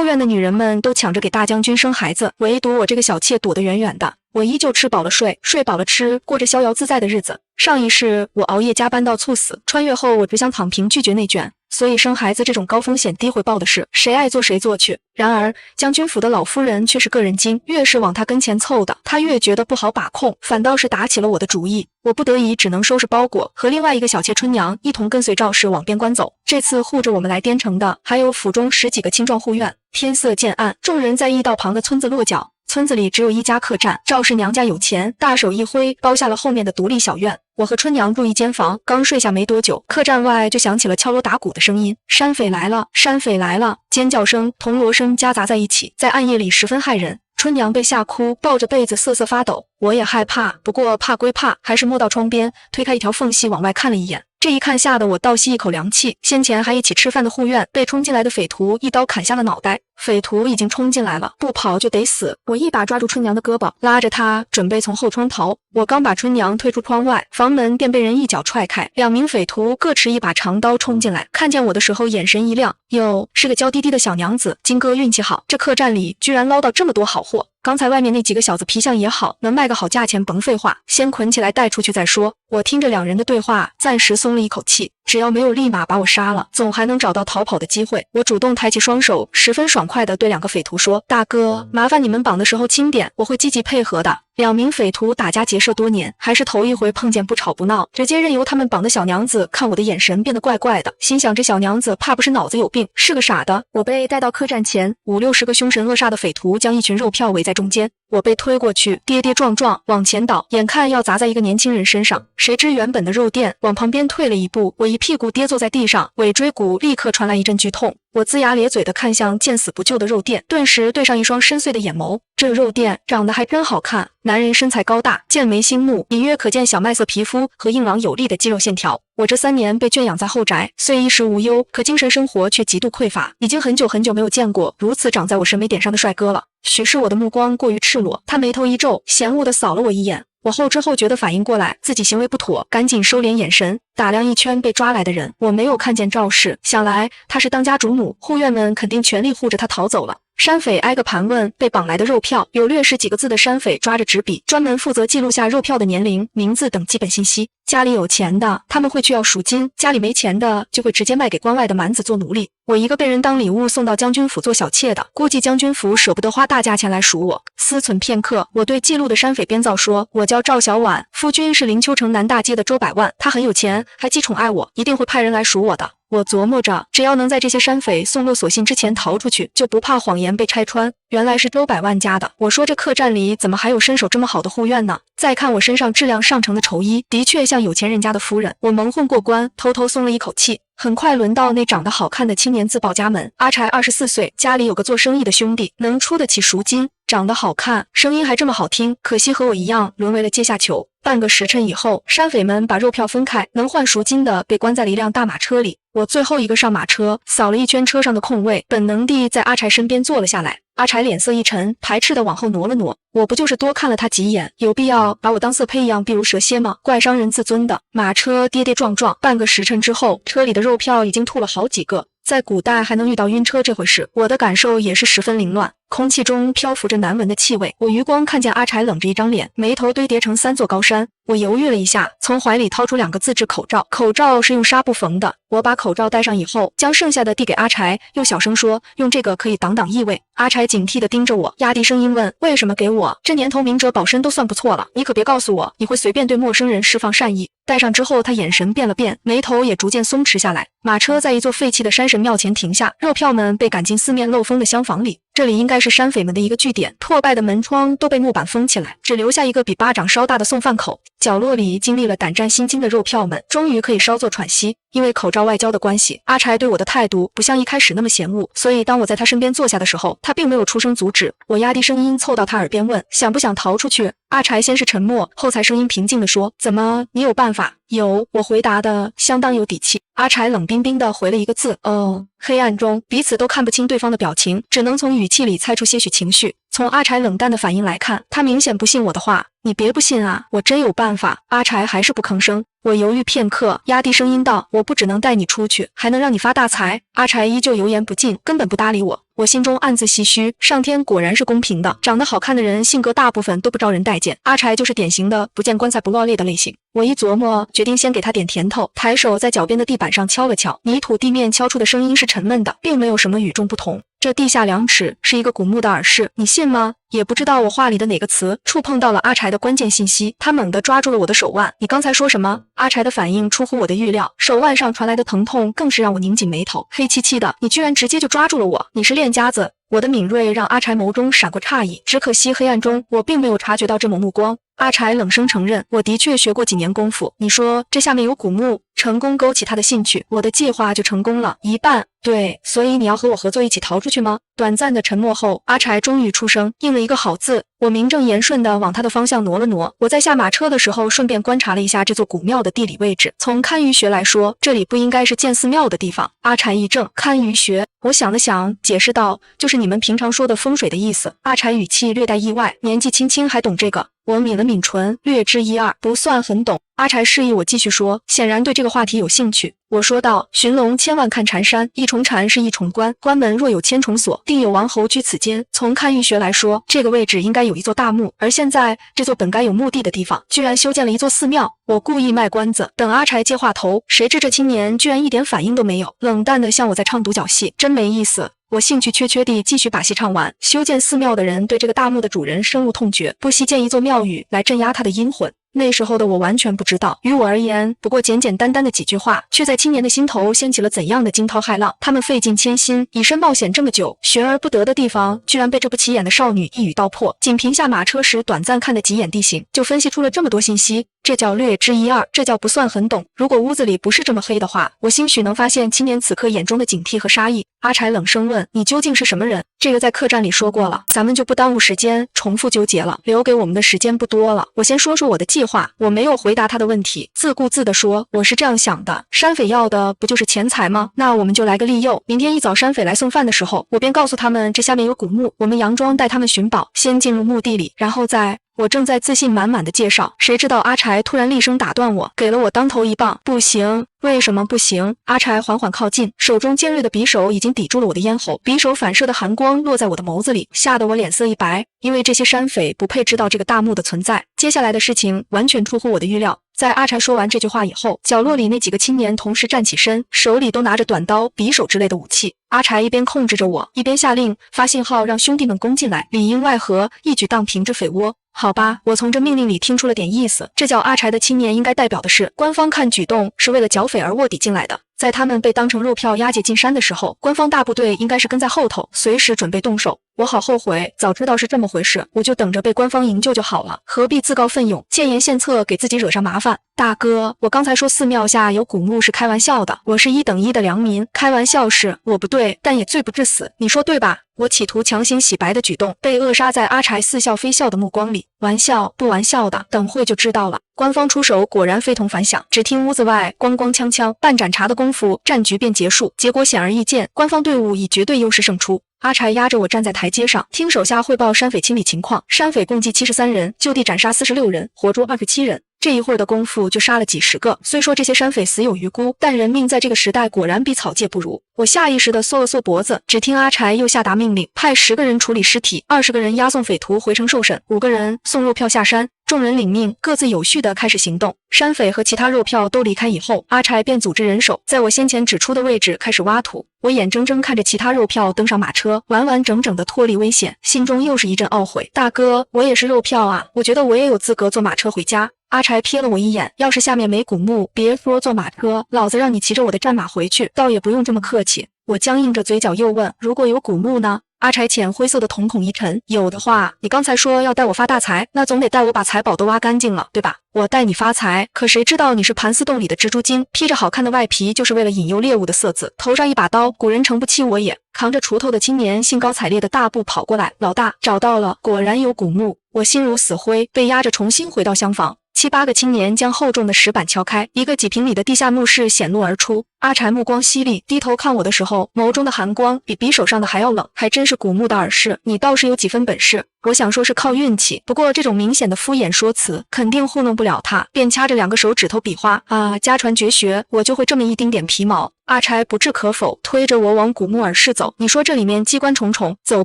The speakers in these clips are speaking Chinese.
后院的女人们都抢着给大将军生孩子，唯独我这个小妾躲得远远的。我依旧吃饱了睡，睡饱了吃，过着逍遥自在的日子。上一世我熬夜加班到猝死，穿越后我只想躺平，拒绝内卷。所以生孩子这种高风险低回报的事，谁爱做谁做去。然而将军府的老夫人却是个人精，越是往他跟前凑的，他越觉得不好把控，反倒是打起了我的主意。我不得已只能收拾包裹，和另外一个小妾春娘一同跟随赵氏往边关走。这次护着我们来滇城的，还有府中10几个青壮护院。天色渐暗，众人在驿道旁的村子落脚。村子里只有一家客栈，赵氏娘家有钱，大手一挥，包下了后面的独立小院。我和春娘住一间房，刚睡下没多久，客栈外就响起了敲锣打鼓的声音。山匪来了，山匪来了！尖叫声、铜锣声夹杂在一起，在暗夜里十分骇人。春娘被吓哭，抱着被子瑟瑟发抖。我也害怕，不过怕归怕，还是摸到窗边，推开一条缝隙往外看了一眼。这一看吓得我倒吸一口凉气，先前还一起吃饭的护院被冲进来的匪徒一刀砍下了脑袋。匪徒已经冲进来了，不跑就得死。我一把抓住春娘的胳膊，拉着她准备从后窗逃。我刚把春娘推出窗外，房门便被人一脚踹开，2名匪徒各持一把长刀冲进来，看见我的时候眼神一亮，哟，是个娇滴滴的小娘子。金哥运气好，这客栈里居然捞到这么多好货。刚才外面那几个小子皮相也好，能卖个好价钱，甭废话，先捆起来带出去再说。我听着2人的对话，暂时松了一口气，只要没有立马把我杀了，总还能找到逃跑的机会。我主动抬起双手，十分爽快地对2个匪徒说：“大哥，麻烦你们绑的时候轻点，我会积极配合的。”2名匪徒打家劫舍多年，还是头一回碰见不吵不闹，直接任由他们绑的小娘子看我的眼神变得怪怪的，心想这小娘子怕不是脑子有病，是个傻的。我被带到客栈前，5、60个凶神恶煞的匪徒将一群肉票围在中间，我被推过去，跌跌撞撞往前倒，眼看要砸在一个年轻人身上，谁知原本的肉店往旁边退了一步，我一屁股跌坐在地上，尾椎骨立刻传来一阵剧痛。我龇牙咧嘴地看向见死不救的肉店，顿时对上一双深邃的眼眸。这肉店长得还真好看，男人身材高大，剑眉星目，隐约可见小麦色皮肤和硬朗有力的肌肉线条。我这3年被圈养在后宅，虽衣食无忧，可精神生活却极度匮乏，已经很久没有见过如此长在我审美点上的帅哥了。许是我的目光过于赤裸，他眉头一皱，嫌恶地扫了我一眼。我后知后觉地反应过来自己行为不妥，赶紧收敛眼神，打量一圈被抓来的人。我没有看见赵氏，想来她是当家主母，护院们肯定全力护着她逃走了。山匪挨个盘问被绑来的肉票，有略识几个字的山匪抓着纸笔，专门负责记录下肉票的年龄、名字等基本信息。家里有钱的他们会去要赎金，家里没钱的就会直接卖给关外的蛮子做奴隶。我一个被人当礼物送到将军府做小妾的，估计将军府舍不得花大价钱来赎我。思忖片刻，我对记录的山匪编造说：“我叫赵小婉，夫君是灵丘城南大街的周百万，他很有钱，还极宠爱我，一定会派人来赎我的。”我琢磨着，只要能在这些山匪送勒索信之前逃出去，就不怕谎言被拆穿。原来是周百万家的。我说这客栈里怎么还有身手这么好的护院呢？再看我身上质量上乘的绸衣，的确像有钱人家的夫人。我蒙混过关，偷偷松了一口气。很快轮到那长得好看的青年自报家门。阿柴24岁，家里有个做生意的兄弟，能出得起赎金，长得好看，声音还这么好听，可惜和我一样沦为了阶下囚。半个时辰以后，山匪们把肉票分开，能换赎金的被关在了一辆大马车里。我最后一个上马车，扫了一圈车上的空位，本能地在阿柴身边坐了下来。阿柴脸色一沉，排斥地往后挪了挪。我不就是多看了他几眼，有必要把我当色胚一样避如蛇蝎吗？怪伤人自尊的。马车跌跌撞撞，半个时辰之后，车里的肉票已经吐了好几个。在古代还能遇到晕车这回事，我的感受也是十分凌乱。空气中漂浮着难闻的气味，我余光看见阿柴冷着一张脸，眉头堆叠成3座高山。我犹豫了一下，从怀里掏出2个自制口罩，口罩是用纱布缝的。我把口罩戴上以后，将剩下的递给阿柴，又小声说：“用这个可以挡挡异味。”阿柴警惕地盯着我，压低声音问：“为什么给我？这年头明哲保身都算不错了，你可别告诉我你会随便对陌生人释放善意。”戴上之后，他眼神变了变，眉头也逐渐松弛下来。马车在一座废弃的山神庙前停下，肉票们被赶进四面漏风的厢房里。这里应该是山匪们的一个据点，破败的门窗都被木板封起来，只留下一个比巴掌稍大的送饭口。角落里经历了胆战心惊的肉票们，终于可以稍作喘息。因为口罩外交的关系，阿柴对我的态度不像一开始那么嫌恶，所以当我在他身边坐下的时候，他并没有出声阻止。我压低声音凑到他耳边问：“想不想逃出去？”阿柴先是沉默，后才声音平静地说：“怎么，你有办法？”有，我回答的相当有底气。阿柴冷冰冰地回了一个字：“哦。”黑暗中，彼此都看不清对方的表情，只能从语气里猜出些许情绪。从阿柴冷淡的反应来看，他明显不信我的话。你别不信啊，我真有办法。阿柴还是不吭声。我犹豫片刻，压低声音道：“我不只能带你出去，还能让你发大财。”阿柴依旧油盐不进，根本不搭理我。我心中暗自唏嘘，上天果然是公平的，长得好看的人性格大部分都不招人待见，阿柴就是典型的不见棺材不落泪的类型。我一琢磨，决定先给他点甜头，抬手在脚边的地板上敲了敲，泥土地面敲出的声音是沉闷的，并没有什么与众不同。这地下2尺是一个古墓的耳室，你信吗？也不知道我话里的哪个词触碰到了阿柴的关键信息，他猛地抓住了我的手腕。你刚才说什么？阿柴的反应出乎我的预料，手腕上传来的疼痛更是让我拧紧眉头。黑漆漆的，你居然直接就抓住了我，你是练家子？我的敏锐让阿柴眸中闪过诧异，只可惜黑暗中我并没有察觉到这抹目光。阿柴冷声承认，我的确学过几年功夫。你说这下面有古墓，成功勾起他的兴趣，我的计划就成功了一半。对，所以你要和我合作一起逃出去吗？短暂的沉默后，阿柴终于出声，应了一个好字。我名正言顺地往他的方向挪了挪。我在下马车的时候，顺便观察了一下这座古庙的地理位置。从堪舆学来说，这里不应该是建寺庙的地方。阿柴一怔，堪舆学。我想了想，解释道：“就是你们平常说的风水的意思。”阿柴语气略带意外，年纪轻轻还懂这个。我抿了抿唇，略知一二，不算很懂。阿柴示意我继续说，显然对这个话题有兴趣。我说道：“寻龙千万看缠山，一重缠是一重关，关门若有千重锁，定有王侯居此间。从堪舆学来说，这个位置应该有一座大墓，而现在这座本该有墓地的地方，居然修建了一座寺庙。”我故意卖关子，等阿柴接话头，谁知这青年居然一点反应都没有，冷淡的向我在唱独角戏，真没意思。我兴趣缺缺地继续把戏唱完。修建寺庙的人对这个大墓的主人深恶痛绝，不惜建一座庙宇来镇压他的阴魂。那时候的我完全不知道，于我而言，不过简简单单的几句话，却在青年的心头掀起了怎样的惊涛骇浪。他们费尽千辛，以身冒险这么久，悬而不得的地方，居然被这不起眼的少女一语道破。仅凭下马车时短暂看的几眼地形，就分析出了这么多信息。这叫略知一二，这叫不算很懂。如果屋子里不是这么黑的话，我兴许能发现青年此刻眼中的警惕和杀意。阿柴冷声问：“你究竟是什么人？”这个在客栈里说过了，咱们就不耽误时间重复纠结了，留给我们的时间不多了。我先说说我的计划。我没有回答他的问题，自顾自地说：“我是这样想的，山匪要的不就是钱财吗？那我们就来个利诱。明天一早山匪来送饭的时候，我便告诉他们这下面有古墓，我们佯装带他们寻宝，先进入墓地里，然后再……”我正在自信满满的介绍，谁知道阿柴突然厉声打断我，给了我当头一棒。不行！为什么不行？阿柴缓缓靠近，手中尖锐的匕首已经抵住了我的咽喉，匕首反射的寒光落在我的眸子里，吓得我脸色一白。因为这些山匪不配知道这个大墓的存在。接下来的事情完全出乎我的预料。在阿柴说完这句话以后，角落里那几个青年同时站起身，手里都拿着短刀、匕首之类的武器。阿柴一边控制着我，一边下令发信号让兄弟们攻进来，里应外合，一举荡平这匪窝。好吧，我从这命令里听出了点意思，这叫阿柴的青年应该代表的是，官方看举动是为了剿匪而卧底进来的。在他们被当成肉票押解进山的时候，官方大部队应该是跟在后头，随时准备动手。我好后悔，早知道是这么回事，我就等着被官方营救就好了，何必自告奋勇，建言献策，给自己惹上麻烦。大哥，我刚才说寺庙下有古墓是开玩笑的，我是一等一的良民，开玩笑是我不对，但也罪不至死，你说对吧？我企图强行洗白的举动被扼杀在阿柴似笑非笑的目光里。玩笑不玩笑的，等会就知道了。官方出手果然非同凡响，只听屋子外咣咣锵锵，半盏茶的功夫，战局便结束。结果显而易见，官方队伍以绝对优势胜出。阿柴压着我站在台阶上，听手下汇报山匪清理情况。山匪共计73人，就地斩杀46人，活捉27人。这一会儿的功夫就杀了几十个。虽说这些山匪死有余辜，但人命在这个时代果然比草芥不如。我下意识地缩了缩脖子，只听阿柴又下达命令，派10个人处理尸体，20个人押送匪徒回城受审，5个人送肉票下山。众人领命，各自有序地开始行动。山匪和其他肉票都离开以后，阿柴便组织人手，在我先前指出的位置开始挖土。我眼睁睁看着其他肉票登上马车，完完整整地脱离危险，心中又是一阵懊悔。大哥，我也是肉票啊，我觉得我也有资格坐马车回家。阿柴瞥了我一眼，要是下面没古墓，别说坐马车，老子让你骑着我的战马回去，倒也不用这么客气。我僵硬着嘴角又问，如果有古墓呢？阿柴浅灰色的瞳孔一沉，有的话，你刚才说要带我发大财，那总得带我把财宝都挖干净了，对吧？我带你发财，可谁知道你是盘丝洞里的蜘蛛精，披着好看的外皮就是为了引诱猎物的色子，头上一把刀，古人诚不欺我也。扛着锄头的青年兴高采烈的大步跑过来，老大，找到了，果然有古墓。我心如死灰，被押着重新回到厢房。7、8个青年将厚重的石板敲开，一个几平米的地下墓室显露而出。阿柴目光犀利，低头看我的时候，眸中的寒光比匕首上的还要冷，还真是古木的耳饰，你倒是有几分本事。我想说是靠运气，不过这种明显的敷衍说辞肯定糊弄不了他，便掐着2个手指头比划啊，家传绝学，我就会这么一丁点皮毛。阿柴不置可否，推着我往古木耳室走。你说这里面机关重重，走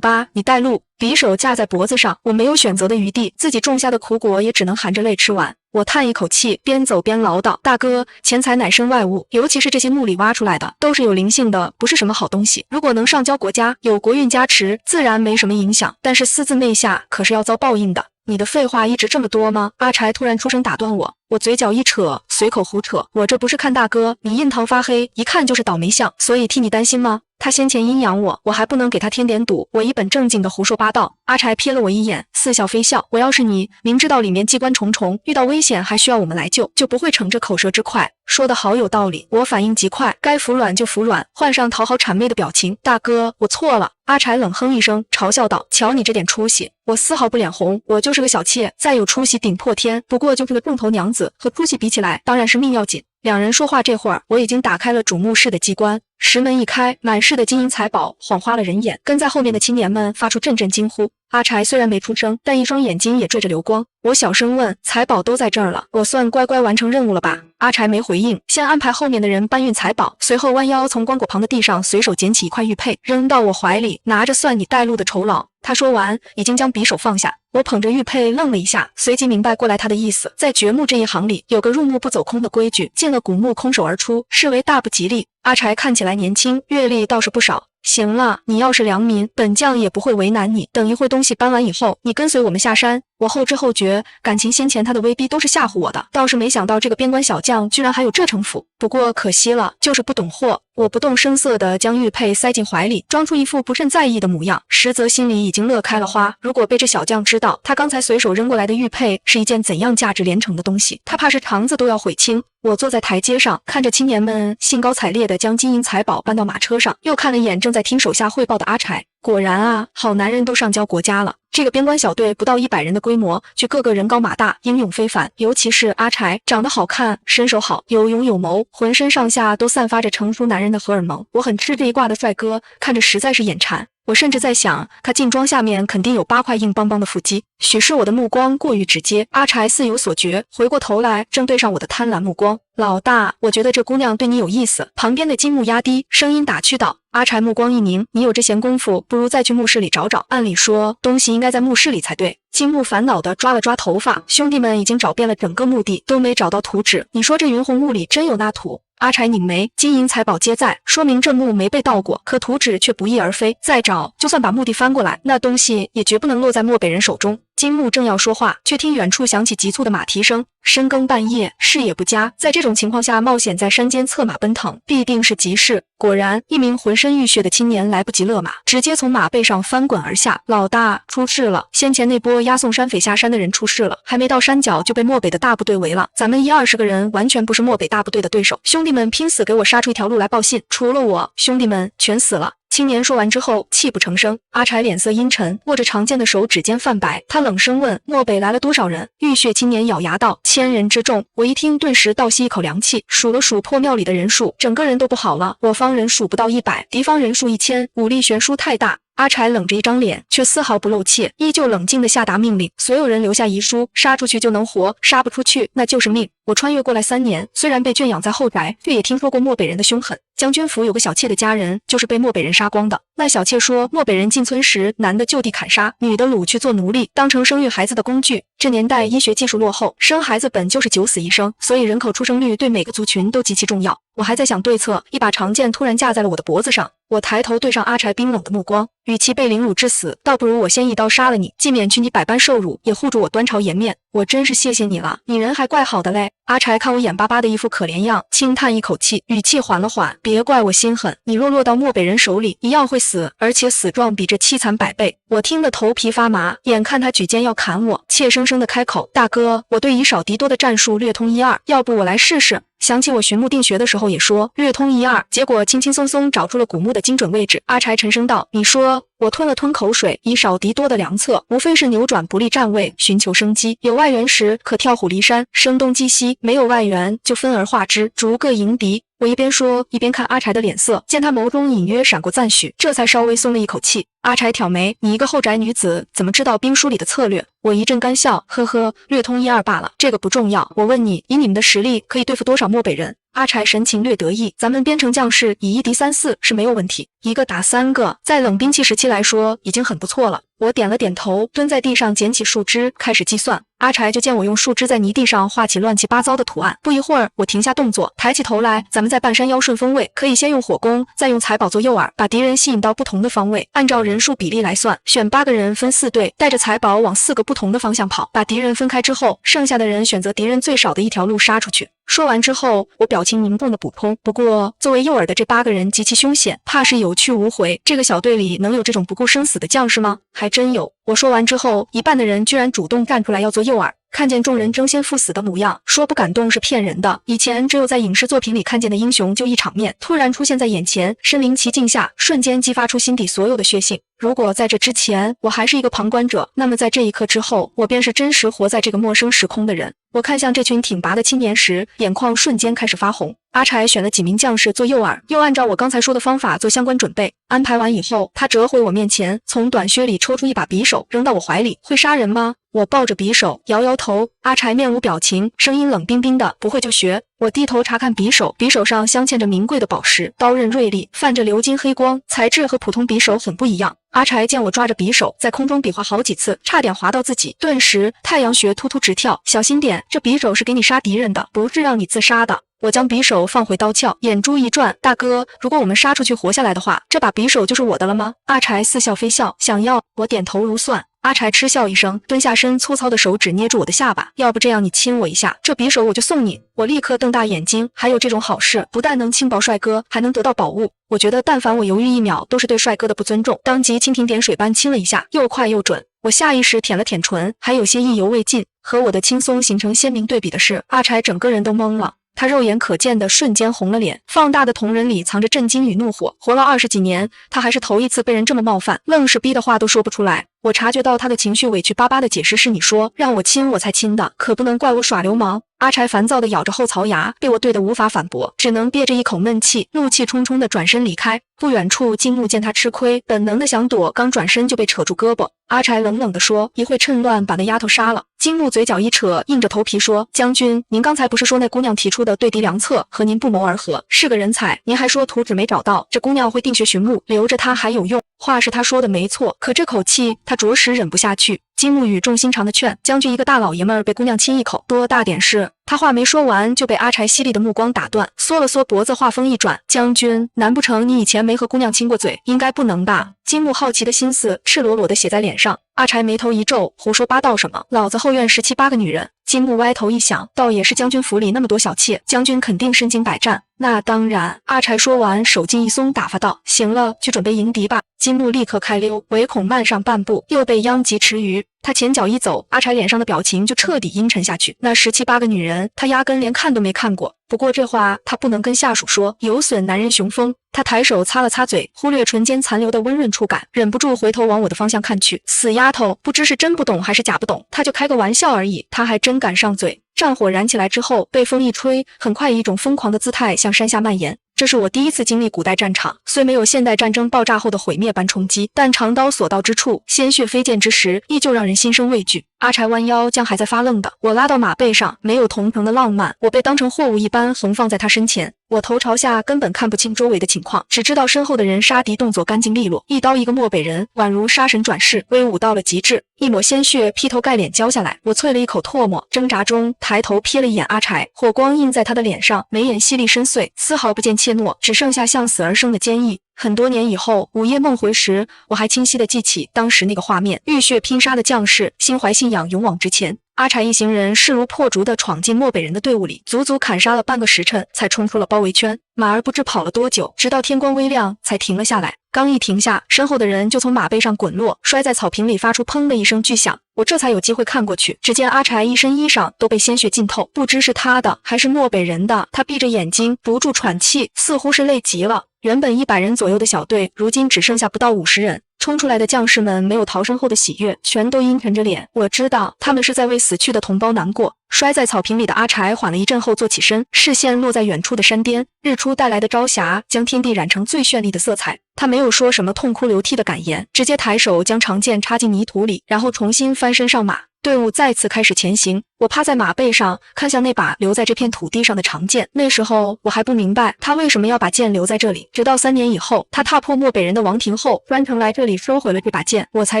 吧，你带路。匕首架在脖子上，我没有选择的余地，自己种下的苦果也只能含着泪吃完。我叹一口气，边走边唠叨：“大哥，钱财乃身外物，尤其是这些墓里挖出来的，都是有灵性的，不是什么好东西。如果能上交国家，有国运加持，自然没什么影响。但是私自内下，可是要遭报应的。你的废话一直这么多吗？”阿柴突然出声打断我，我嘴角一扯，随口胡扯：“我这不是看大哥，你印堂发黑，一看就是倒霉相，所以替你担心吗？”他先前阴阳我还不能给他添点堵，我一本正经的胡说八道。阿柴瞥了我一眼，似笑非笑：“我要是你，明知道里面机关重重，遇到危险还需要我们来救，就不会逞着口舌之快。”说得好有道理，我反应极快，该服软就服软，换上讨好谄媚的表情：“大哥，我错了。”阿柴冷哼一声，嘲笑道：“瞧你这点出息！”我丝毫不脸红，我就是个小妾，再有出息顶破天，不过就是个重头娘子，和出息比起来，当然是命要紧。两人说话这会儿，我已经打开了主墓室的机关，石门一开，满室的金银财宝晃花了人眼，跟在后面的青年们发出阵阵惊呼。阿柴虽然没出声，但一双眼睛也缀着流光。我小声问：“财宝都在这儿了，我算乖乖完成任务了吧？”阿柴没回应，先安排后面的人搬运财宝，随后弯腰从棺椁旁的地上随手捡起一块玉佩，扔到我怀里，拿着算你带路的酬劳。他说完，已经将匕首放下。我捧着玉佩愣了一下，随即明白过来他的意思。在掘墓这一行里，有个入墓不走空的规矩，进了古墓空手而出，视为大不吉利。阿柴看起来年轻，阅历倒是不少。行了，你要是良民，本将也不会为难你。等一会东西搬完以后，你跟随我们下山。我后知后觉，感情先前他的威逼都是吓唬我的，倒是没想到这个边关小将居然还有这城府。不过可惜了，就是不懂货。我不动声色地将玉佩塞进怀里，装出一副不甚在意的模样，实则心里已经乐开了花。如果被这小将知道他刚才随手扔过来的玉佩是一件怎样价值连城的东西，他怕是肠子都要悔青。我坐在台阶上，看着青年们兴高采烈地将金银财宝搬到马车上，又看了一眼正在听手下汇报的阿柴。果然啊，好男人都上交国家了。这个边关小队不到100人的规模，却个个人高马大，英勇非凡。尤其是阿柴，长得好看，身手好，有勇有谋，浑身上下都散发着成熟男人的荷尔蒙。我很吃这一挂的帅哥，看着实在是眼馋。我甚至在想，他劲装下面肯定有8块硬邦邦的腹肌。许是我的目光过于直接，阿柴似有所觉，回过头来正对上我的贪婪目光。老大，我觉得这姑娘对你有意思。旁边的金木压低声音打趣道。阿柴目光一凝，你有这闲工夫，不如再去墓室里找找。按理说，东西应该在墓室里才对。金木烦恼地抓了抓头发，兄弟们已经找遍了整个墓地，都没找到图纸。你说这云红墓里真有那土？阿柴拧眉，金银财宝皆在，说明这墓没被盗过，可图纸却不翼而飞。再找，就算把墓地翻过来，那东西也绝不能落在漠北人手中。金木正要说话，却听远处响起急促的马蹄声。深更半夜，视野不佳，在这种情况下冒险在山间策马奔腾，必定是急事。果然，一名浑身浴血的青年来不及勒马，直接从马背上翻滚而下。老大，出事了！先前那波押送山匪下山的人出事了，还没到山脚就被漠北的大部队围了。咱们20个人完全不是漠北大部队的对手，兄弟们拼死给我杀出一条路来报信，除了我，兄弟们全死了。青年说完之后，泣不成声。阿柴脸色阴沉，握着长剑的手指尖泛白。他冷声问：“漠北来了多少人？”浴血青年咬牙道：“1000人之众。”我一听，顿时倒吸一口凉气，数了数破庙里的人数，整个人都不好了。我方人数不到100，敌方人数1000，武力悬殊太大。阿柴冷着一张脸，却丝毫不露怯，依旧冷静地下达命令：所有人留下遗书，杀出去就能活，杀不出去那就是命。我穿越过来3年，虽然被圈养在后宅，却也听说过漠北人的凶狠。将军府有个小妾的家人，就是被漠北人杀光的。那小妾说，漠北人进村时，男的就地砍杀，女的掳去做奴隶，当成生育孩子的工具。这年代医学技术落后，生孩子本就是9死1生，所以人口出生率对每个族群都极其重要。我还在想对策，一把长剑突然架在了我的脖子上。我抬头对上阿柴冰冷的目光，与其被凌辱致死，倒不如我先一刀杀了你，既免去你百般受辱，也护住我端朝颜面。我真是谢谢你了，你人还怪好的嘞。阿柴看我眼巴巴的一副可怜样，轻叹一口气，语气缓了缓：别怪我心狠，你若落到漠北人手里，一样会死，而且死状比这凄惨100倍。我听得头皮发麻，眼看他举剑要砍我，怯生生的开口：大哥，我对以少敌多的战术略通1、2，要不我来试试。想起我寻墓定穴的时候也说略通1、2，结果轻轻松松找出了古墓的精准位置。阿柴沉声道：你说。我吞了吞口水，以少敌多的良策，无非是扭转不利站位，寻求生机。有外援时可调虎离山，声东击西；没有外援就分而化之，逐个迎敌。我一边说一边看阿柴的脸色，见他眸中隐约闪过赞许，这才稍微松了一口气。阿柴挑眉，你一个后宅女子怎么知道兵书里的策略？我一阵干笑，呵呵，略通一二罢了，这个不重要。我问你，以你们的实力可以对付多少漠北人？阿柴神情略得意，咱们边城将士以1敌3、4是没有问题，一个打3个，在冷兵器时期来说已经很不错了。我点了点头，蹲在地上捡起树枝开始计算。阿柴就见我用树枝在泥地上画起乱七八糟的图案，不一会儿我停下动作，抬起头来，咱们在半山腰顺风位，可以先用火攻，再用财宝做诱饵，把敌人吸引到不同的方位，按照人数比例来算，选8个人分4队，带着财宝往4个不同的方向跑，把敌人分开之后，剩下的人选择敌人最少的一条路杀出去。说完之后，我表情凝重的补充，不过作为诱饵的这8个人极其凶险，怕是有去无回，这个小队里能有这种不顾生死的将士吗？还真有。我说完之后，一半的人居然主动站出来要做诱饵，看见众人争先赴死的模样，说不敢动是骗人的。以前只有在影视作品里看见的英雄就义场面，突然出现在眼前，身临其境下，瞬间激发出心底所有的血性。如果在这之前我还是一个旁观者，那么在这一刻之后，我便是真实活在这个陌生时空的人。我看向这群挺拔的青年时，眼眶瞬间开始发红。阿柴选了几名将士做诱饵，又按照我刚才说的方法做相关准备。安排完以后，他折回我面前，从短靴里抽出一把匕首，扔到我怀里。会杀人吗？我抱着匕首，摇摇头。阿柴面无表情，声音冷冰冰的，不会就学。我低头查看匕首，匕首上镶嵌着名贵的宝石，刀刃锐利，泛着鎏金黑光，材质和普通匕首很不一样。阿柴见我抓着匕首在空中比划好几次，差点划到自己，顿时太阳穴突突直跳，小心点，这匕首是给你杀敌人的，不是让你自杀的。我将匕首放回刀鞘，眼珠一转，大哥，如果我们杀出去活下来的话，这把匕首就是我的了吗？阿柴似笑非笑，想要，我点头如蒜。阿柴嗤笑一声，蹲下身，粗糙的手指捏住我的下巴，要不这样，你亲我一下，这匕首我就送你。我立刻瞪大眼睛，还有这种好事，不但能亲薄帅哥，还能得到宝物。我觉得但凡我犹豫1秒，都是对帅哥的不尊重，当即蜻蜓点水般亲了一下，又快又准。我下意识舔了舔唇，还有些意犹未尽。和我的轻松形成鲜明对比的是，阿柴整个人都懵了。他肉眼可见的瞬间红了脸，放大的瞳仁里藏着震惊与怒火。活了20几年，他还是头一次被人这么冒犯，愣是逼的话都说不出来。我察觉到他的情绪，委屈巴巴的解释，是你说让我亲我才亲的，可不能怪我耍流氓。阿柴烦躁的咬着后槽牙，被我对得无法反驳，只能憋着一口闷气，怒气冲冲的转身离开。不远处，金木见他吃亏，本能的想躲，刚转身就被扯住胳膊。阿柴冷冷地说，一会趁乱把那丫头杀了。金木嘴角一扯，硬着头皮说，将军，您刚才不是说那姑娘提出的对敌良策和您不谋而合，是个人才，您还说图纸没找到，这姑娘会定穴寻路，留着她还有用。话是他说的没错，可这口气他着实忍不下去。金木语重心长的劝，将军一个大老爷们儿被姑娘亲一口，多大点事？他话没说完就被阿柴犀利的目光打断，缩了缩脖子，话锋一转，将军，难不成你以前没和姑娘亲过嘴？应该不能吧？金木好奇的心思赤裸裸地写在脸上。阿柴眉头一皱，胡说八道什么？老子后院17、8个女人。金木歪头一想，倒也是，将军府里那么多小妾，将军肯定身经百战。那当然。阿柴说完，手劲一松，打发道，行了，去准备迎敌吧。金木立刻开溜，唯恐慢上半步，又被殃及池鱼。他前脚一走，阿柴脸上的表情就彻底阴沉下去。那17、8个女人，他压根连看都没看过。不过这话他不能跟下属说，有损男人雄风。他抬手擦了擦嘴，忽略唇间残留的温润触感，忍不住回头往我的方向看去。死丫头，不知是真不懂还是假不懂，他就开个玩笑而已，他还真敢上嘴。战火燃起来之后，被风一吹，很快以一种疯狂的姿态向山下蔓延。这是我第一次经历古代战场，虽没有现代战争爆炸后的毁灭般冲击，但长刀所到之处，鲜血飞溅之时，依旧让人心生畏惧。阿柴弯腰将还在发愣的我拉到马背上，没有同城的浪漫，我被当成货物一般横放在他身前。我头朝下，根本看不清周围的情况，只知道身后的人杀敌动作干净利落，一刀一个漠北人，宛如杀神转世，威武到了极致。一抹鲜血劈头盖脸浇下来，我啐了一口唾沫，挣扎中抬头瞥了一眼阿柴，火光映在他的脸上，眉眼细粒深邃，丝毫不见怯懦，只剩下向死而生的坚毅。很多年以后，午夜梦回时，我还清晰地记起当时那个画面，浴血拼杀的将士，心怀信仰，勇往直前。阿柴一行人势如破竹地闯进漠北人的队伍里，足足砍杀了半个时辰，才冲出了包围圈。马儿不知跑了多久，直到天光微亮才停了下来。刚一停下，身后的人就从马背上滚落，摔在草坪里，发出砰的一声巨响。我这才有机会看过去，只见阿柴一身衣裳都被鲜血浸透，不知是他的还是漠北人的。他闭着眼睛，不住喘气，似乎是累极了。原本100人左右的小队，如今只剩下不到50人。冲出来的将士们没有逃生后的喜悦，全都阴沉着脸。我知道他们是在为死去的同胞难过。摔在草坪里的阿柴缓了一阵后坐起身，视线落在远处的山巅，日出带来的朝霞将天地染成最绚丽的色彩。他没有说什么痛哭流涕的感言，直接抬手将长剑插进泥土里，然后重新翻身上马。队伍再次开始前行，我趴在马背上，看向那把留在这片土地上的长剑。那时候我还不明白他为什么要把剑留在这里，直到3年以后，他踏破漠北人的王庭后，专程来这里收回了这把剑，我才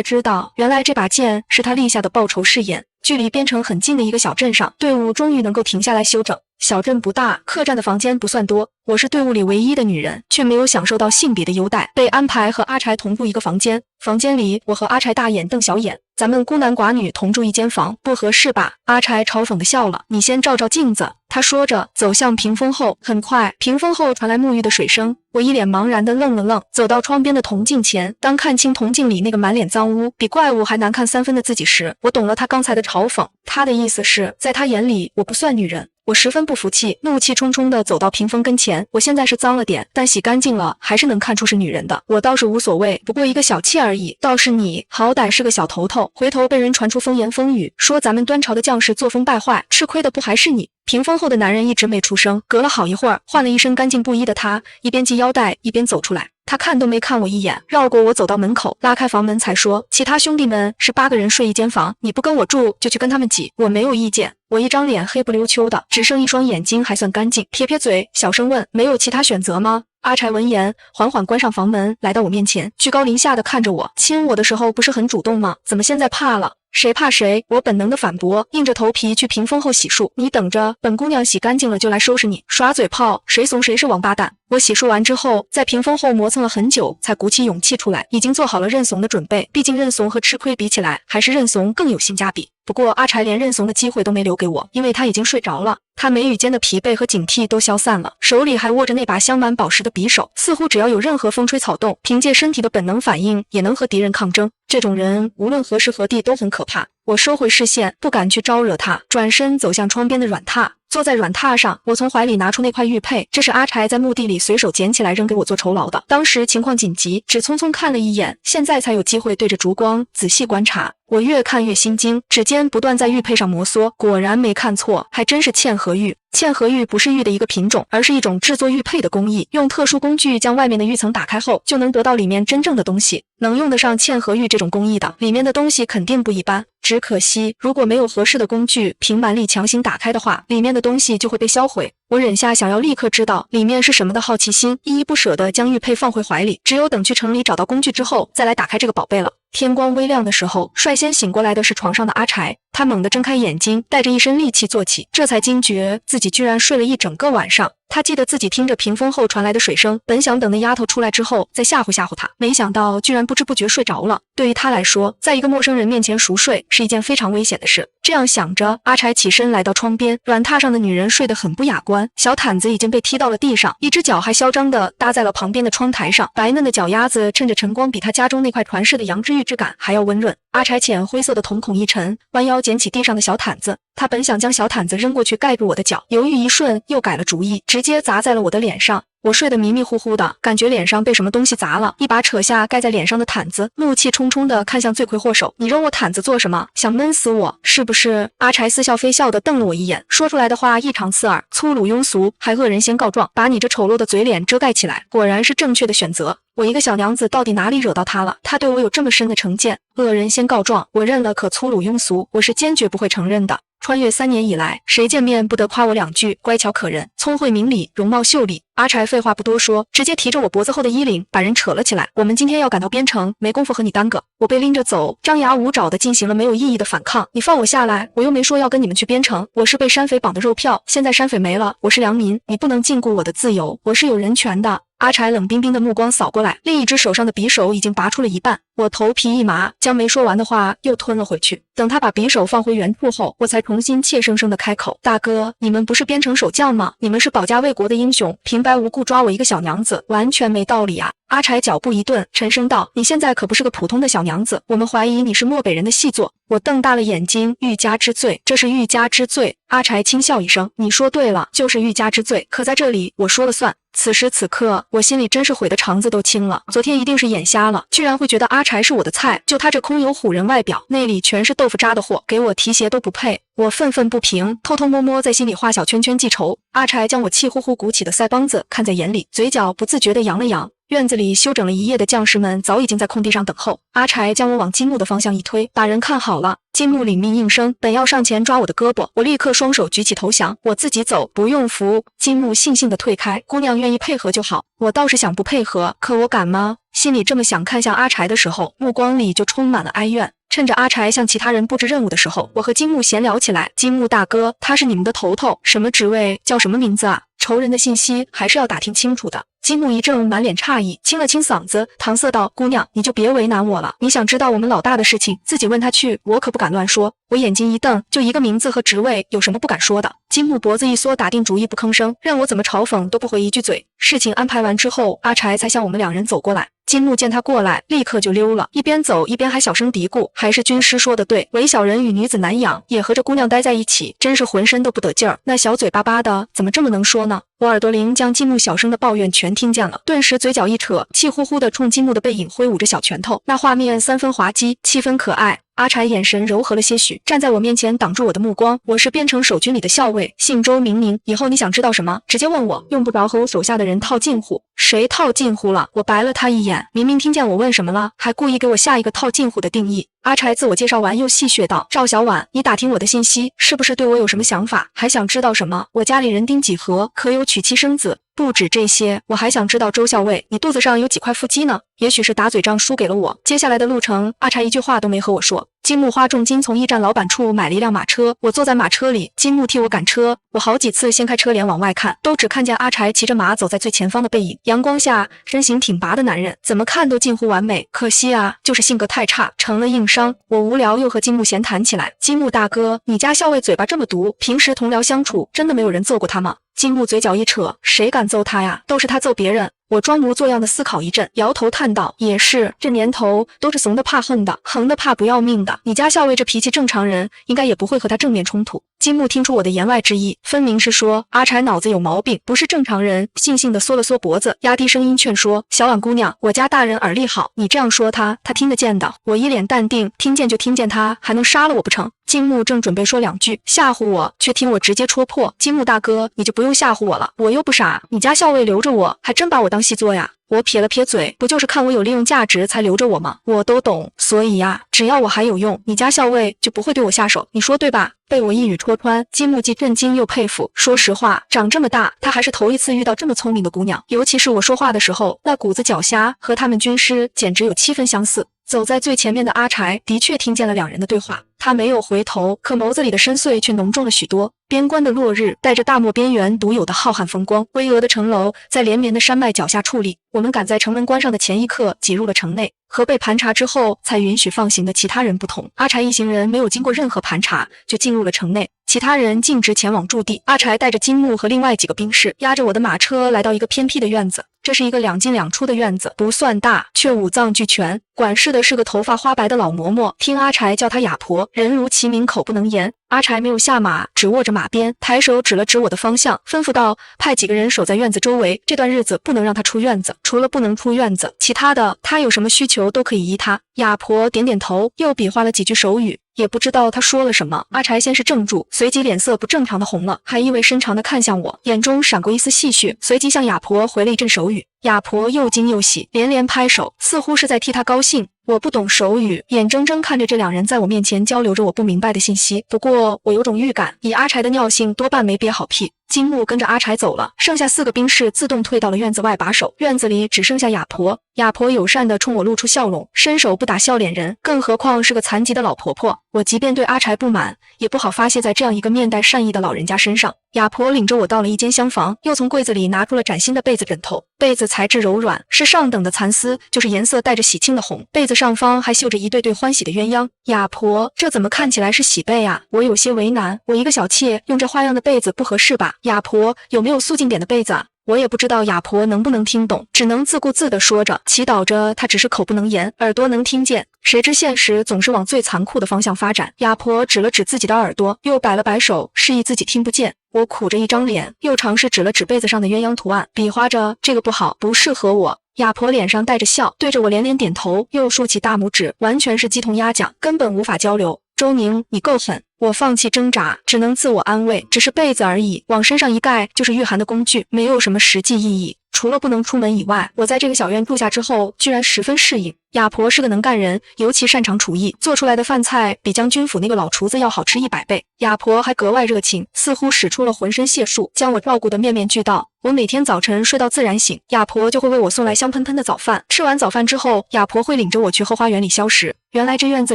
知道，原来这把剑是他立下的报仇誓言。距离边城很近的一个小镇上，队伍终于能够停下来休整。小镇不大，客栈的房间不算多，我是队伍里唯一的女人，却没有享受到性别的优待，被安排和阿柴同住一个房间。房间里，我和阿柴大眼瞪小眼，咱们孤男寡女同住一间房，不合适吧？阿柴嘲讽地笑了，你先照照镜子。他说着走向屏风后，很快屏风后传来沐浴的水声，我一脸茫然地愣了愣，走到窗边的铜镜前，当看清铜镜里那个满脸脏污比怪物还难看3分的自己时，我懂了他刚才的嘲讽，他的意思是在他眼里我不算女人。我十分不服气，怒气冲冲地走到屏风跟前。我现在是脏了点，但洗干净了还是能看出是女人的。我倒是无所谓，不过一个小妾而已。倒是你，好歹是个小头头，回头被人传出风言风语，说咱们端朝的将士作风败坏，吃亏的不还是你？屏风后的男人一直没出声，隔了好一会儿，换了一身干净布衣的他，一边系腰带一边走出来。他看都没看我一眼，绕过我走到门口，拉开房门才说，其他兄弟们是8个人睡一间房，你不跟我住就去跟他们挤，我没有意见。我一张脸黑不溜秋的，只剩一双眼睛还算干净，撇撇嘴小声问，没有其他选择吗？阿柴闻言缓缓关上房门，来到我面前，居高临下的看着我，亲我的时候不是很主动吗？怎么现在怕了？谁怕谁？我本能的反驳，硬着头皮去屏风后洗漱，你等着，本姑娘洗干净了就来收拾你。耍嘴炮，谁怂谁是王八蛋。我洗漱完之后，在屏风后磨蹭了很久，才鼓起勇气出来，已经做好了认怂的准备，毕竟认怂和吃亏比起来，还是认怂更有性价比。不过阿柴连认怂的机会都没留给我，因为他已经睡着了。他眉宇间的疲惫和警惕都消散了，手里还握着那把镶满宝石的匕首，似乎只要有任何风吹草动，凭借身体的本能反应也能和敌人抗争。这种人无论何时何地都很可怕。我收回视线，不敢去招惹他，转身走向窗边的软榻。坐在软榻上，我从怀里拿出那块玉佩，这是阿柴在墓地里随手捡起来扔给我做酬劳的。当时情况紧急，只匆匆看了一眼，现在才有机会对着烛光仔细观察。我越看越心惊，指尖不断在玉佩上摩挲，果然没看错，还真是嵌合玉。嵌合玉不是玉的一个品种，而是一种制作玉佩的工艺，用特殊工具将外面的玉层打开后，就能得到里面真正的东西。能用得上嵌合玉这种工艺的，里面的东西肯定不一般。只可惜，如果没有合适的工具，凭蛮力强行打开的话，里面的东西就会被销毁。我忍下想要立刻知道里面是什么的好奇心，依依不舍地将玉佩放回怀里，只有等去城里找到工具之后，再来打开这个宝贝了。天光微亮的时候，率先醒过来的是床上的阿柴，他猛地睁开眼睛，带着一身戾气坐起，这才惊觉自己居然睡了一整个晚上。他记得自己听着屏风后传来的水声，本想等那丫头出来之后再吓唬吓唬他，没想到居然不知不觉睡着了。对于他来说，在一个陌生人面前熟睡是一件非常危险的事。这样想着，阿柴起身来到窗边，软榻上的女人睡得很不雅观，小毯子已经被踢到了地上，一只脚还嚣张地搭在了旁边的窗台上，白嫩的脚丫子趁着晨光比他家中那块传世的羊脂玉质感还要温润。阿柴浅灰色的瞳孔一沉，弯腰捡起地上的小毯子，他本想将小毯子扔过去盖住我的脚，犹豫一瞬又改了主意，直接砸在了我的脸上。我睡得迷迷糊糊的，感觉脸上被什么东西砸了，一把扯下盖在脸上的毯子，怒气冲冲地看向罪魁祸首，你扔我毯子做什么？想闷死我是不是？阿柴似笑非笑地瞪了我一眼，说出来的话异常刺耳，粗鲁庸俗，还恶人先告状，把你这丑陋的嘴脸遮盖起来，果然是正确的选择。我一个小娘子到底哪里惹到他了？他对我有这么深的成见？恶人先告状，我认了，可粗鲁庸俗，我是坚决不会承认的。穿越3年以来，谁见面不得夸我2句乖巧可人、聪慧明理、容貌秀丽？阿柴废话不多说，直接提着我脖子后的衣领把人扯了起来。我们今天要赶到边城，没工夫和你耽搁。我被拎着走，张牙舞爪地进行了没有意义的反抗。你放我下来，我又没说要跟你们去边城，我是被山匪绑的肉票，现在山匪没了，我是良民，你不能禁锢我的自由，我是有人权的。阿柴冷冰冰的目光扫过来，另一只手上的匕首已经拔出了一半。我头皮一麻，将没说完的话又吞了回去。等他把匕首放回原处后，我才重新怯生生地开口：大哥，你们不是边城守将吗？你们是保家卫国的英雄，平白无故抓我一个小娘子，完全没道理啊！阿柴脚步一顿，沉声道：你现在可不是个普通的小娘子，我们怀疑你是漠北人的细作。我瞪大了眼睛，欲加之罪，这是欲加之罪。阿柴轻笑一声，你说对了，就是欲加之罪，可在这里我说了算。此时此刻，我心里真是悔得肠子都青了。昨天一定是眼瞎了，居然会觉得阿柴是我的菜。就他这空有唬人外表，内里全是豆腐渣的货，给我提鞋都不配。我愤愤不平，偷偷摸摸在心里画小圈圈记仇。阿柴将我气呼呼鼓起的腮帮子看在眼里，嘴角不自觉地扬了扬。院子里休整了一夜的将士们早已经在空地上等候。阿柴将我往金木的方向一推，把人看好了。金木领命应声，本要上前抓我的胳膊，我立刻双手举起投降，我自己走，不用扶。金木悻悻地退开，姑娘愿意配合就好。我倒是想不配合，可我敢吗？心里这么想，看向阿柴的时候，目光里就充满了哀怨。趁着阿柴向其他人布置任务的时候，我和金木闲聊起来。金木大哥，他是你们的头头，什么职位，叫什么名字啊？仇人的信息还是要打听清楚的。金木一怔，满脸诧异，清了清嗓子，搪塞道：“姑娘，你就别为难我了。你想知道我们老大的事情，自己问他去，我可不敢乱说。”我眼睛一瞪，就一个名字和职位，有什么不敢说的？金木脖子一缩，打定主意不吭声，任我怎么嘲讽都不回一句嘴。事情安排完之后，阿柴才向我们两人走过来。金木见他过来，立刻就溜了，一边走一边还小声嘀咕：“还是军师说的对，唯小人与女子难养，也和这姑娘待在一起，真是浑身都不得劲儿。那小嘴巴巴的，怎么这么能说呢？”我耳朵灵将金木小声的抱怨全听见了，顿时嘴角一扯，气呼呼的冲金木的背影挥舞着小拳头，那画面3分滑稽，7分可爱。阿柴眼神柔和了些许，站在我面前挡住我的目光。我是边城守军里的校尉，姓周名宁，以后你想知道什么，直接问我，用不着和我手下的人套近乎。谁套近乎了？我白了他一眼，明明听见我问什么了，还故意给我下一个套近乎的定义。阿柴自我介绍完，又戏谑道：“赵小婉，你打听我的信息，是不是对我有什么想法？还想知道什么？我家里人丁几何，可有娶妻生子？不止这些，我还想知道周校尉，你肚子上有几块腹肌呢？”也许是打嘴仗输给了我，接下来的路程，阿柴一句话都没和我说。金木花重金从驿站老板处买了一辆马车，我坐在马车里，金木替我赶车。我好几次掀开车帘往外看，都只看见阿柴骑着马走在最前方的背影。阳光下，身形挺拔的男人，怎么看都近乎完美。可惜啊，就是性格太差，成了硬伤。我无聊又和金木闲谈起来。金木大哥，你家校尉嘴巴这么毒，平时同僚相处，真的没有人揍过他吗？金木嘴角一扯，谁敢揍他呀？都是他揍别人。我装模作样的思考一阵，摇头叹道：“也是，这年头都是怂的怕横的，横的怕不要命的。你家校尉这脾气，正常人应该也不会和他正面冲突。”金木听出我的言外之意，分明是说阿柴脑子有毛病，不是正常人，悻悻地缩了缩脖子，压低声音劝说：“小婉姑娘，我家大人耳力好，你这样说他听得见的。”我一脸淡定，听见就听见，他还能杀了我不成？金木正准备说两句吓唬我，却听我直接戳破：“金木大哥，你就不用吓唬我了，我又不傻，你家校尉留着我，还真把我当戏做呀。”我撇了撇嘴，不就是看我有利用价值才留着我吗？我都懂，所以呀，只要我还有用，你家校尉就不会对我下手，你说对吧？被我一语戳穿，金木既震惊又佩服。说实话，长这么大，他还是头一次遇到这么聪明的姑娘，尤其是我说话的时候，那股子狡黠和他们军师简直有7分相似。走在最前面的阿柴的确听见了两人的对话，他没有回头，可眸子里的深邃却浓重了许多。边关的落日带着大漠边缘独有的浩瀚风光，巍峨的城楼在连绵的山脉脚下矗立。我们赶在城门关上的前一刻挤入了城内，和被盘查之后才允许放行的其他人不同，阿柴一行人没有经过任何盘查就进入了城内，其他人径直前往驻地。阿柴带着金木和另外几个兵士，押着我的马车来到一个偏僻的院子。这是一个2进2出的院子，不算大，却五脏俱全。管事的是个头发花白的老嬷嬷，听阿柴叫她哑婆，人如其名，口不能言。阿柴没有下马，只握着马鞭，抬手指了指我的方向，吩咐道：“派几个人守在院子周围，这段日子不能让他出院子，除了不能出院子，其他的他有什么需求都可以依他。”哑婆点点头，又比划了几句手语，也不知道他说了什么。阿柴先是怔住，随即脸色不正常的红了，还意味深长的看向我，眼中闪过一丝戏谑，随即向哑婆回了一阵手语。哑婆又惊又喜，连连拍手，似乎是在替他高兴。我不懂手语，眼睁睁看着这两人在我面前交流着我不明白的信息。不过我有种预感，以阿柴的尿性，多半没憋好屁。金木跟着阿柴走了，剩下4个兵士自动退到了院子外把守。院子里只剩下哑婆，哑婆友善地冲我露出笑容，伸手不打笑脸人，更何况是个残疾的老婆婆。我即便对阿柴不满，也不好发泄在这样一个面带善意的老人家身上。哑婆领着我到了一间厢房，又从柜子里拿出了崭新的被子枕头。被子材质柔软，是上等的蚕丝，就是颜色带着喜庆的红。被子上方还绣着一对对欢喜的鸳鸯。哑婆，这怎么看起来是喜被啊？我有些为难，我一个小妾用这花样的被子不合适吧？哑婆，有没有素净点的被子啊？我也不知道哑婆能不能听懂，只能自顾自地说着，祈祷着她只是口不能言，耳朵能听见。谁知现实总是往最残酷的方向发展。哑婆指了指自己的耳朵，又摆了摆手，示意自己听不见。我苦着一张脸，又尝试指了指被子上的鸳鸯图案，比划着这个不好，不适合我。哑婆脸上带着笑，对着我连连点头，又竖起大拇指，完全是鸡同鸭讲，根本无法交流。周宁，你够狠！我放弃挣扎，只能自我安慰，只是被子而已，往身上一盖就是御寒的工具，没有什么实际意义。除了不能出门以外，我在这个小院住下之后，居然十分适应。哑婆是个能干人，尤其擅长厨艺，做出来的饭菜比将军府那个老厨子要好吃100倍。哑婆还格外热情，似乎使出了浑身解数，将我照顾得面面俱到。我每天早晨睡到自然醒，哑婆就会为我送来香喷喷的早饭。吃完早饭之后，哑婆会领着我去后花园里消食。原来这院子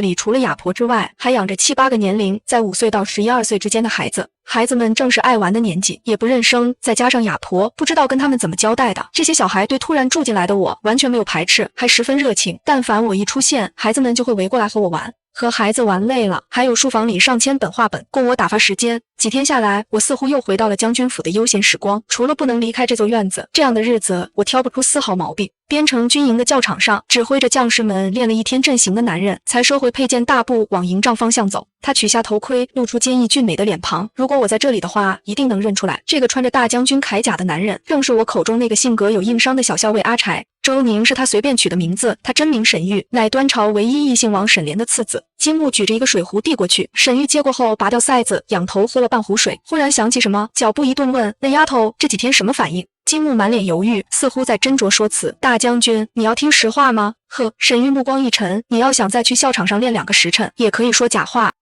里除了哑婆之外，还养着7、8个年龄在5岁到11、2岁之间的孩子。孩子们正是爱玩的年纪，也不认生，再加上哑婆不知道跟他们怎么交代的，这些小孩对突然住进来的我完全没有排斥，还十分热情。但凡我一出现，孩子们就会围过来和我玩。和孩子玩累了，还有书房里上千本画本供我打发时间。几天下来，我似乎又回到了将军府的悠闲时光，除了不能离开这座院子，这样的日子我挑不出丝毫毛病。边城军营的教场上，指挥着将士们练了一天阵型的男人，才收回佩剑，大步往营帐方向走。他取下头盔，露出坚毅俊美的脸庞。如果我在这里的话，一定能认出来，这个穿着大将军铠甲的男人，正是我口中那个性格有硬伤的小校尉阿柴。周宁是他随便取的名字，他真名沈玉，乃端朝唯一异姓王沈莲的次子。金木举着一个水壶递过去，沈玉接过后，拔掉塞子，仰头喝了半壶水，忽然想起什么，脚步一顿问：“那丫头这几天什么反应？”金木满脸犹豫，似乎在斟酌说辞：“大将军，你要听实话吗？”呵，沈玉目光一沉：“你要想再去校场上练2个时辰，也可以说假话。”